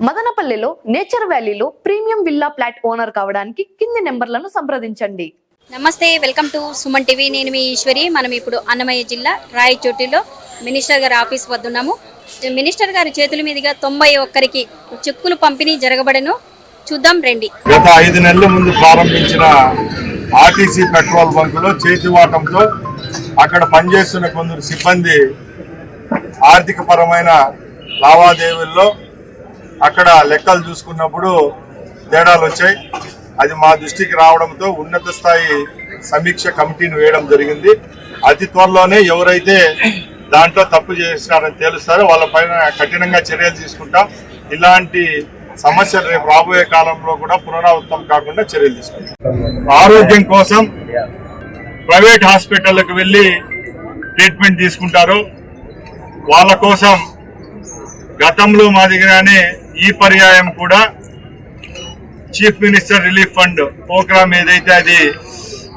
మదనపల్లిలో నేచర్ వ్యాలీలో premium villa flat owner కావడానికి కింది నెంబర్లను సంప్రదించండి. నమస్తే, వెల్కమ్ టు సుమన్ టీవీ. నేను మీ ఈశ్వరి. మనం ఇప్పుడు అన్నమయ్య జిల్లా రాయచోటిలో మినిస్టర్ గారి ఆఫీస్ వద్ద ఉన్నాము. మినిస్టర్ గారి చేతుల మీదుగా 91కి చెక్కులు పంపిణీ జరగబడను. చూద్దాం రండి. గత 5 నెలల ముందు ప్రారంభించిన ఆర్టీసీ పెట్రోల్ బంకులో చేతివాటంతో అక్కడ పనిచేస్తున్న కొందరు సిబ్బంది ఆర్థిక పరమైన లావాదేవీల్లో అక్కడ లెక్కలు చూసుకున్నప్పుడు తేడాలు వచ్చాయి. అది మా దృష్టికి రావడంతో ఉన్నత స్థాయి సమీక్ష కమిటీని వేయడం జరిగింది. అతి త్వరలోనే ఎవరైతే దాంట్లో తప్పు చేస్తారని తేలుస్తారో వాళ్ళపైన కఠినంగా చర్యలు తీసుకుంటాం. ఇలాంటి సమస్యలు రేపు రాబోయే కాలంలో కూడా పునరావృతం కాకుండా చర్యలు తీసుకుంటాం. ఆరోగ్యం కోసం ప్రైవేట్ హాస్పిటల్కి వెళ్ళి ట్రీట్మెంట్ తీసుకుంటారు. వాళ్ళ కోసం గతంలో మాదిరిగానే ఈ పర్యాయం కూడా chief minister relief fund programme ఏదైతే అది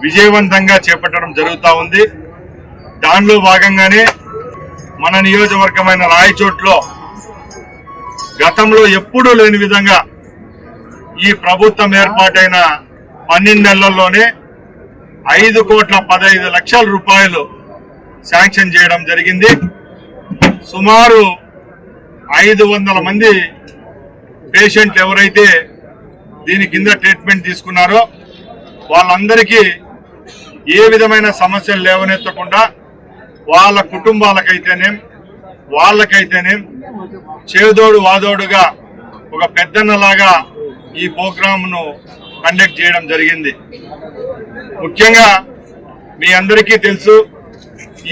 విజయవంతంగా చేపట్టడం జరుగుతూ ఉంది. దానిలో భాగంగానే మన నియోజకవర్గమైన రాయచోట్లో గతంలో ఎప్పుడూ లేని విధంగా ఈ ప్రభుత్వం ఏర్పాటైన 12 నెలల్లోనే 5,15 రూపాయలు శాంక్షన్ చేయడం జరిగింది. సుమారు 500 మంది పేషెంట్లు ఎవరైతే దీని కింద ట్రీట్మెంట్ తీసుకున్నారో వాళ్ళందరికీ ఏ విధమైన సమస్యలు లేవనెత్తకుండా వాళ్ళ కుటుంబాలకైతేనేం వాళ్ళకైతేనేం చేదోడు వాదోడుగా ఒక పెద్దన్నలాగా ఈ ప్రోగ్రామ్ను కండక్ట్ చేయడం జరిగింది. ముఖ్యంగా మీ అందరికీ తెలుసు,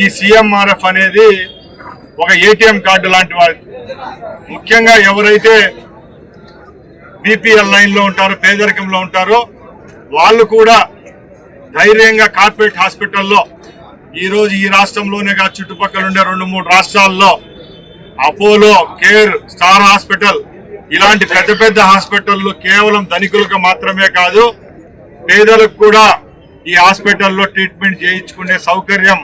ఈ CMRF అనేది ఒక ATM కార్డు లాంటి వారి. ముఖ్యంగా ఎవరైతే BPL లైన్లో ఉంటారో, పేదరికంలో ఉంటారో వాళ్ళు కూడా ధైర్యంగా కార్పొరేట్ హాస్పిటల్లో ఈరోజు ఈ రాష్ట్రంలోనే కాదు చుట్టుపక్కల ఉండే 2-3 రాష్ట్రాల్లో అపోలో, కేర్, స్టార్ హాస్పిటల్ ఇలాంటి పెద్ద పెద్ద హాస్పిటల్లో కేవలం ధనికులకు మాత్రమే కాదు పేదలకు కూడా ఈ హాస్పిటల్లో ట్రీట్మెంట్ చేయించుకునే సౌకర్యం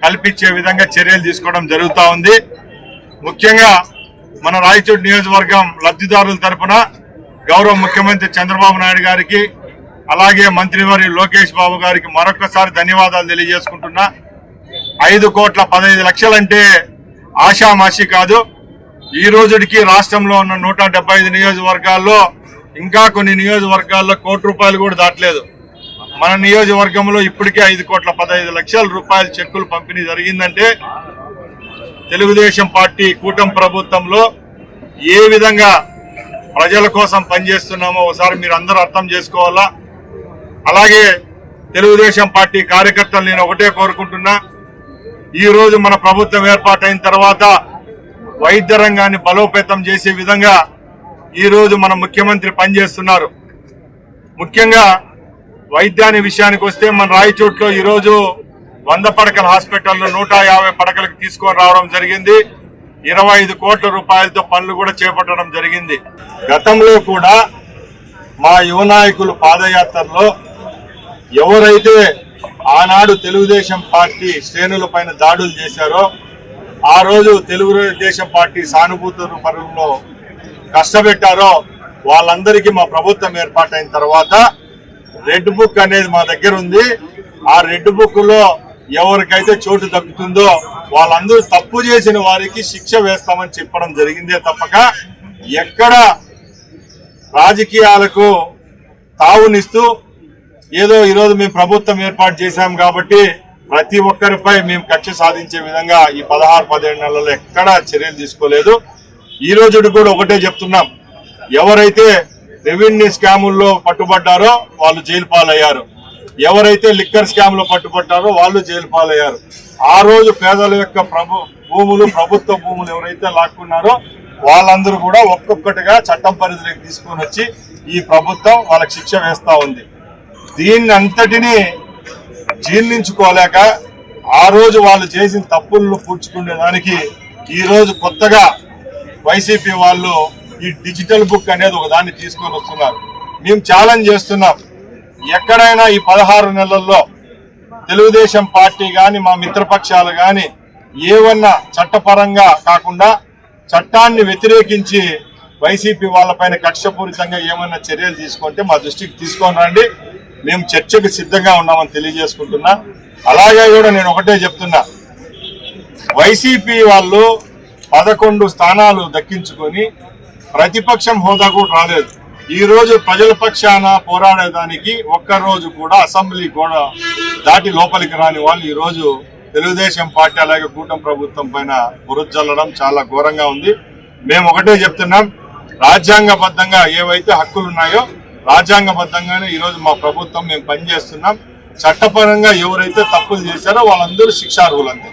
కల్పించే విధంగా చర్యలు తీసుకోవడం జరుగుతూ ఉంది. ముఖ్యంగా మన రాయచోటి నియోజకవర్గం లబ్ధిదారుల తరఫున గౌరవ ముఖ్యమంత్రి చంద్రబాబు నాయుడు గారికి అలాగే మంత్రివర్య లోకేష్ బాబు గారికి మరొకసారి ధన్యవాదాలు తెలియజేసుకుంటున్నా. 5,15,00,000 అంటే ఆషామాషి కాదు. ఈ రోజుకి రాష్ట్రంలో ఉన్న 175 నియోజకవర్గాల్లో ఇంకా కొన్ని నియోజకవర్గాల్లో ₹1,00,00,000 కూడా దాటలేదు. మన నియోజకవర్గంలో ఇప్పటికే 5,15,00,000 రూపాయల చెక్కులు పంపిణీ జరిగిందంటే తెలుగుదేశం పార్టీ కూటమి ప్రభుత్వంలో ఏ విధంగా ప్రజల కోసం పనిచేస్తున్నామో ఒకసారి మీరు అందరూ అర్థం చేసుకోవాలా. అలాగే తెలుగుదేశం పార్టీ కార్యకర్తలు నేను ఒకటే కోరుకుంటున్నా, ఈ రోజు మన ప్రభుత్వం ఏర్పాటైన తర్వాత వైద్య రంగాన్ని బలోపేతం చేసే విధంగా ఈ రోజు మన ముఖ్యమంత్రి పనిచేస్తున్నారు. ముఖ్యంగా వైద్యాన్ని విషయానికి వస్తే మన రాయచోట్లో ఈరోజు 100 పడకల హాస్పిటల్లో 150 పడకలకు తీసుకొని రావడం జరిగింది. 25 కోట్ల రూపాయలతో పనులు కూడా చేపట్టడం జరిగింది. గతంలో కూడా మా యువ నాయకులు పాదయాత్రలో ఎవరైతే ఆనాడు తెలుగుదేశం పార్టీ శ్రేణుల పైన దాడులు చేశారో ఆ రోజు తెలుగుదేశం పార్టీ సానుభూతి పరుల్లో కష్టపెట్టారో వాళ్ళందరికీ మా ప్రభుత్వం ఏర్పాటైన తర్వాత రెడ్ బుక్ అనేది మా దగ్గర ఉంది. ఆ రెడ్ బుక్ లో ఎవరికైతే చోటు దక్కుతుందో వాళ్ళందరూ తప్పు చేసిన వారికి శిక్ష వేస్తామని చెప్పడం జరిగిందే తప్పక ఎక్కడ రాజకీయాలకు తావునిస్తూ ఏదో ఈరోజు మేము ప్రభుత్వం ఏర్పాటు చేశాం కాబట్టి ప్రతి ఒక్కరిపై మేము కక్ష సాధించే విధంగా ఈ 16-17 నెలల్లో ఎక్కడా చర్యలు తీసుకోలేదు. ఈ రోజు కూడా ఒకటే చెప్తున్నాం, ఎవరైతే రెవెన్యూ స్కాముల్లో పట్టుబడ్డారో వాళ్ళు జైలు పాలయ్యారు, ఎవరైతే లిక్కర్ స్కామ్ లో పట్టుబట్టారో వాళ్ళు జైలు పాలయ్యారు. ఆ రోజు పేదల యొక్క ప్రభుత్వ భూములు ఎవరైతే లాక్కున్నారో వాళ్ళందరూ కూడా ఒక్కొక్కటిగా చట్టం పరిధిలోకి తీసుకొని వచ్చి ఈ ప్రభుత్వం వాళ్ళకి శిక్ష వేస్తా ఉంది. దీన్ని అంతటినీ జీర్ణించుకోలేక ఆ రోజు వాళ్ళు చేసిన తప్పులను పూడ్చుకునేదానికి ఈ రోజు కొత్తగా వైసీపీ వాళ్ళు ఈ డిజిటల్ బుక్ అనేది ఒక దాన్ని తీసుకొని వస్తున్నారు. మేము ఛాలెంజ్ చేస్తున్నాం, ఎక్కడైనా ఈ 16 నెలల్లో తెలుగుదేశం పార్టీ గాని మా మిత్రపక్షాలు గాని ఏవన్నా చట్టపరంగా కాకుండా చట్టాన్ని వ్యతిరేకించి వైసీపీ వాళ్ళపైన కక్షపూరితంగా ఏమైనా చర్యలు తీసుకుంటే మా దృష్టికి తీసుకొని రండి, మేము చర్చకు సిద్ధంగా ఉన్నామని తెలియజేసుకుంటున్నా. అలాగే కూడా నేను ఒకటే చెప్తున్నా, వైసీపీ వాళ్ళు 11 స్థానాలు దక్కించుకొని ప్రతిపక్షం హోదా కూడా రాలేదు. ఈ రోజు ప్రజల పక్షాన పోరాడేదానికి ఒక్కరోజు కూడా అసెంబ్లీ కూడా దాటి లోపలికి రాని వాళ్ళు ఈ రోజు తెలుగుదేశం పార్టీ అలాగే కూటమి ప్రభుత్వం పైన బురద చాలా ఘోరంగా ఉంది. మేము ఒకటే చెప్తున్నాం, రాజ్యాంగబద్ధంగా ఏవైతే హక్కులు ఉన్నాయో రాజ్యాంగబద్ధంగానే ఈ రోజు మా ప్రభుత్వం మేము పనిచేస్తున్నాం. చట్టపరంగా ఎవరైతే తప్పులు చేశారో వాళ్ళందరూ శిక్షార్హులంతే.